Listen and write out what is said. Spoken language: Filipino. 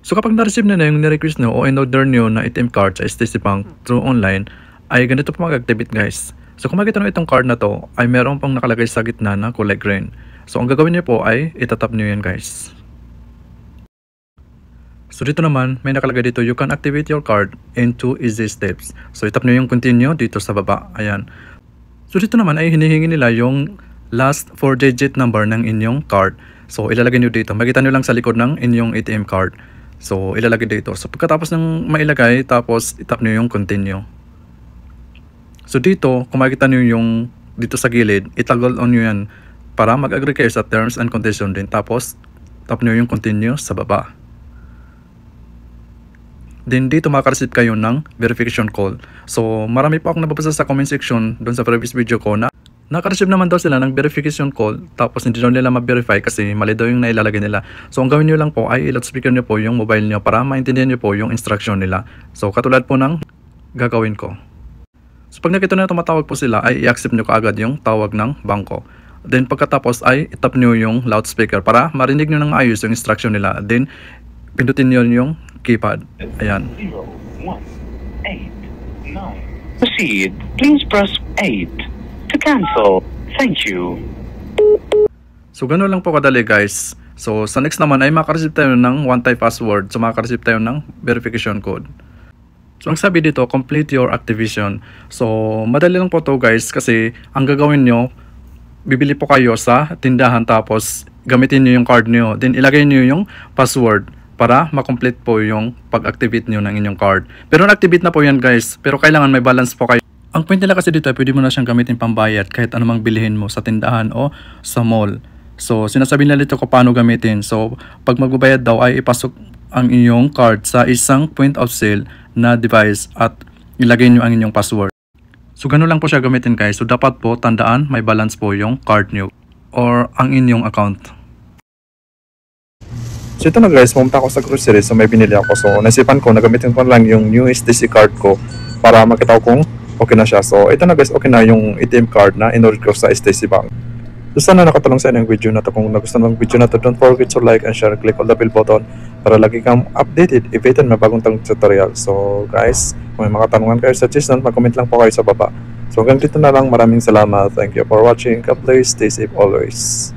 So kapag na-receive na yung ni-request nyo o in-order nyo na ATM card sa STC Bank through online, ay ganito po mag-activate guys. So kung makita nyo itong card na to, ay meron pang nakalagay sa gitna na kulay green. So ang gagawin nyo po ay itatap nyo yan guys. So dito naman, may nakalagay dito, you can activate your card in 2 easy steps. So itap nyo yung continue dito sa baba. Ayan. So dito naman ay hinihingi nila yung last 4-digit number ng inyong card. So ilalagay nyo dito. Makita nyo lang sa likod ng inyong ATM card. So ilalagay dito. So pagkatapos ng mailagay, tapos itap nyo yung continue. So dito, kung makita nyo yung dito sa gilid, itagol on nyo yan para mag-agree kayo sa terms and condition din. Tapos tap nyo yung continue sa baba. Then dito makaka-receive kayo ng verification call. So marami pa akong nababasa sa comment section doon sa previous video ko na naka-receive naman daw sila ng verification call, tapos hindi daw nila ma-verify kasi mali daw yung nailalagay nila. So ang gawin nyo lang po ay i-loudspeaker nyo po yung mobile nyo para maintindihan nyo po yung instruction nila. So katulad po ng gagawin ko. So pag nakita na tumatawag po sila ay i-accept nyo kaagad yung tawag ng bangko. Then pagkatapos ay itap nyo yung loudspeaker para marinig nyo ng ayos yung instruction nila. Then pindutin nyo yung keypad. Ayan. 0, 1, 8, 9. Proceed. Please press 8 to cancel. Thank you. So gano'n lang po kadali guys. So sa next naman ay makareceive tayo ng one-time password. So makareceive tayo ng verification code. So ang sabi dito, complete your activation. So madali lang po to guys kasi ang gagawin nyo, bibili po kayo sa tindahan tapos gamitin nyo yung card nyo. Then ilagay nyo yung password para makomplete po yung pag-activate nyo ng inyong card. Pero na-activate na po yan guys, pero kailangan may balance po kayo. Ang point nila kasi dito ay pwede mo na siyang gamitin pambayad kahit anumang bilhin mo sa tindahan o sa mall. So sinasabi nila dito kung paano gamitin. So pag magbabayad daw ay ipasok ang inyong card sa isang point of sale na device at ilagay nyo ang inyong password. So gano'n lang po siya gamitin guys. So dapat po tandaan may balance po yung card nyo or ang inyong account. So ito na guys, pumunta ako sa grocery, so may binili ako. So naisipan ko na gamitin ko lang yung new STC card ko para makita ko kung okay na siya. So ito na guys, okay na yung ATM card na in-order ko sa STC Bank. So sana nakatulong sa inyo yung video na to. Kung nagustuhan ng video na to, don't forget to like and share, click on the bell button para lagi kang updated if ito may bagong tutorial. So guys, kung may mga tanungan kayo sa channel, mag-comment lang po kayo sa baba. So hanggang dito na lang, maraming salamat. Thank you for watching. God bless, stay safe always.